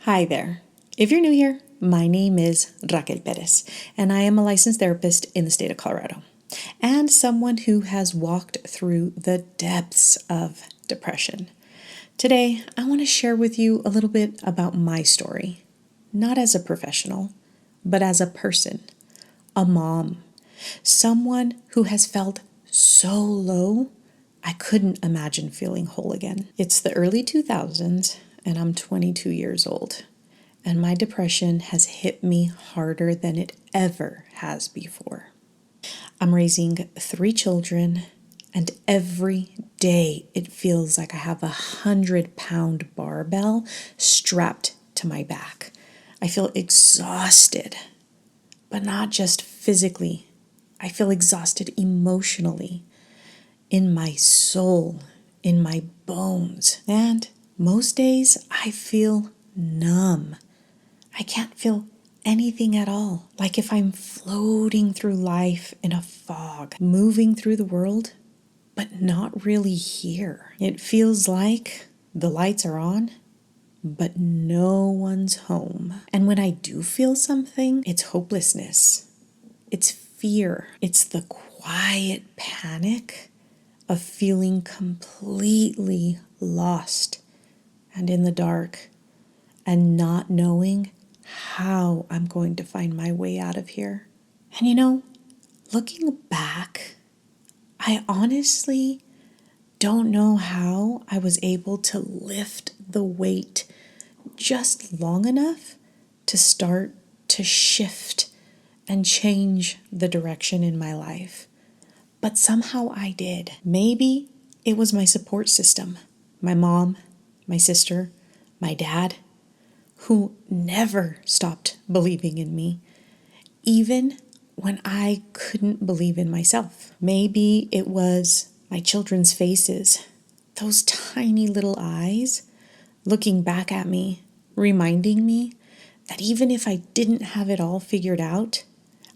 Hi there. If you're new here, my name is Raquel Perez, and I am a licensed therapist in the state of Colorado, and someone who has walked through the depths of depression. Today, I want to share with you a little bit about my story, not as a professional, but as a person, a mom, someone who has felt so low, I couldn't imagine feeling whole again. It's the early 2000s, and I'm 22 years old, and my depression has hit me harder than it ever has before. I'm raising 3 children, and every day it feels like I have a 100-pound barbell strapped to my back. I feel exhausted, but not just physically. I feel exhausted emotionally, in my soul, in my bones. And most days I feel numb. I can't feel anything at all. Like if I'm floating through life in a fog, moving through the world, but not really here. It feels like the lights are on, but no one's home. And when I do feel something, it's hopelessness. It's fear. It's the quiet panic of feeling completely lost and in the dark and not knowing how I'm going to find my way out of here. And looking back, I honestly don't know how I was able to lift the weight just long enough to start to shift and change the direction in my life. But somehow I did. Maybe it was my support system, my mom, my sister, my dad, who never stopped believing in me, even when I couldn't believe in myself. Maybe it was my children's faces, those tiny little eyes looking back at me, reminding me that even if I didn't have it all figured out,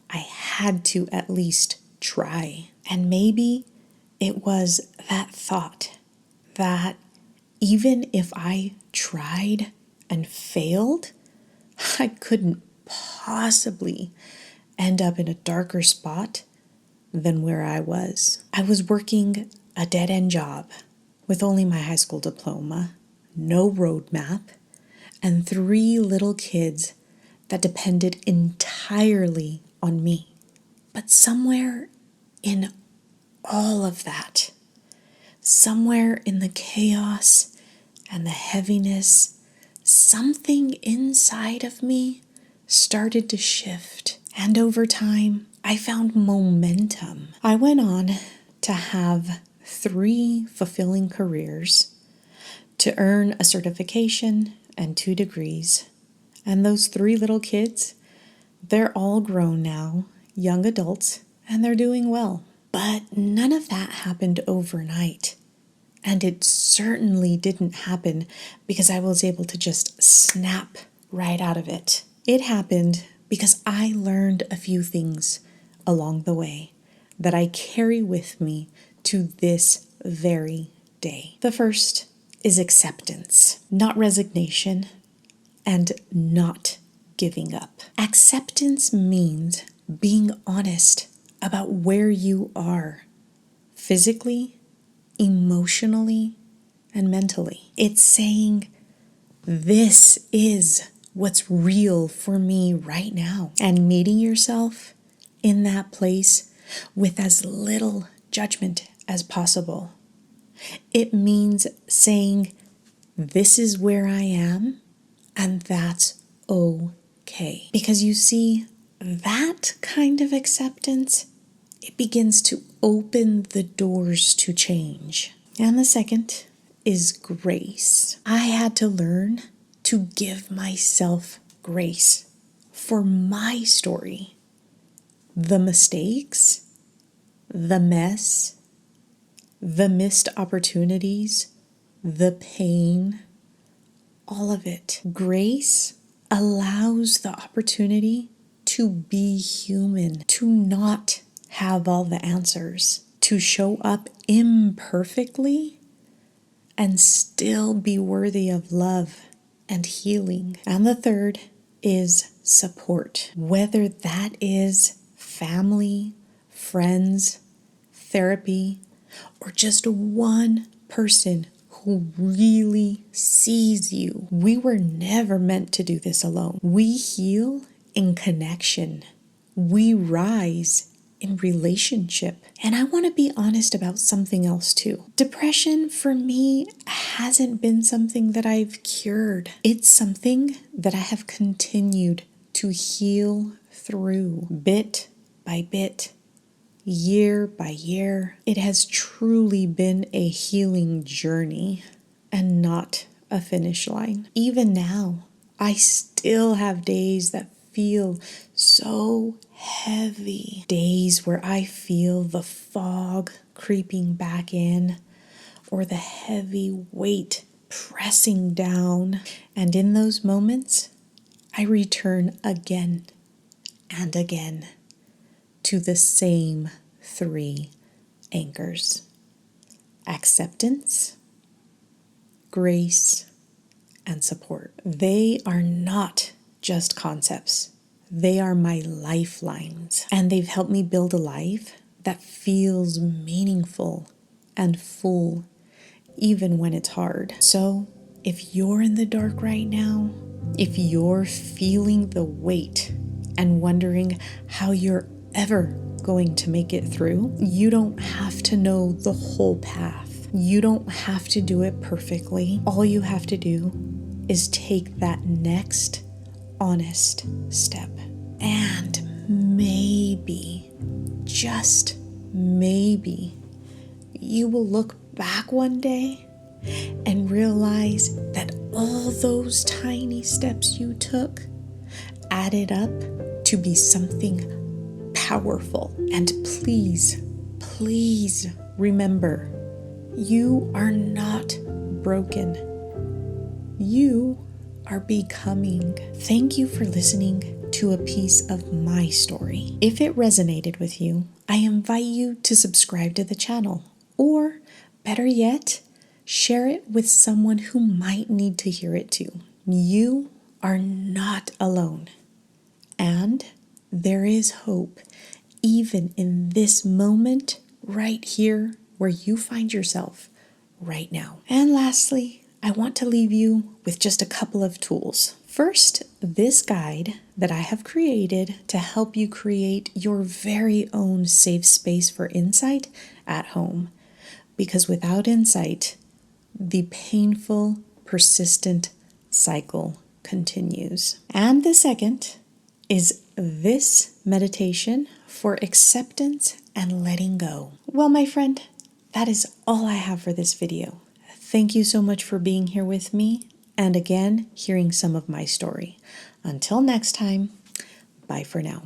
I had to at least try. And maybe it was that thought that even if I tried and failed, I couldn't possibly end up in a darker spot than where I was. I was working a dead-end job with only my high school diploma, no roadmap, and 3 little kids that depended entirely on me. But somewhere in all of that, somewhere in the chaos and the heaviness, something inside of me started to shift. And over time, I found momentum. I went on to have 3 fulfilling careers, to earn a certification and 2 degrees. And those 3 little kids, they're all grown now, young adults, and they're doing well. But none of that happened overnight. And it certainly didn't happen because I was able to just snap right out of it. It happened because I learned a few things along the way that I carry with me to this very day. The first is acceptance, not resignation, and not giving up. Acceptance means being honest about where you are, physically, emotionally, and mentally. It's saying, this is what's real for me right now, and meeting yourself in that place with as little judgment as possible. It means saying, this is where I am, and that's okay. Because you see, that kind of acceptance, it begins to open the doors to change. And the second is grace. I had to learn to give myself grace for my story. The mistakes, the mess, the missed opportunities, the pain, all of it. Grace allows the opportunity to be human, to not have all the answers, to show up imperfectly and still be worthy of love and healing. And the third is support, whether that is family, friends, therapy, or just one person who really sees you. We were never meant to do this alone. We heal in connection. We rise in relationship. And I want to be honest about something else too. Depression for me hasn't been something that I've cured. It's something that I have continued to heal through bit by bit, year by year. It has truly been a healing journey and not a finish line. Even now, I still have days that feel so heavy. Days where I feel the fog creeping back in or the heavy weight pressing down. And in those moments, I return again and again to the same 3 anchors: acceptance, grace, and support. They are not just concepts. They are my lifelines, and they've helped me build a life that feels meaningful and full, even when it's hard. So, if you're in the dark right now, if you're feeling the weight and wondering how you're ever going to make it through, you don't have to know the whole path. You don't have to do it perfectly. All you have to do is take that next honest step. And maybe, just maybe, you will look back one day and realize that all those tiny steps you took added up to be something powerful. And please, please remember, you are not broken. You are becoming. Thank you for listening to a piece of my story. If it resonated with you, I invite you to subscribe to the channel, or better yet, share it with someone who might need to hear it too. You are not alone, and there is hope even in this moment right here where you find yourself right now. And lastly, I want to leave you with just a couple of tools. First, this guide that I have created to help you create your very own safe space for insight at home. Because without insight, the painful, persistent cycle continues. And the second is this meditation for acceptance and letting go. Well, my friend, that is all I have for this video. Thank you so much for being here with me, and again, hearing some of my story. Until next time, bye for now.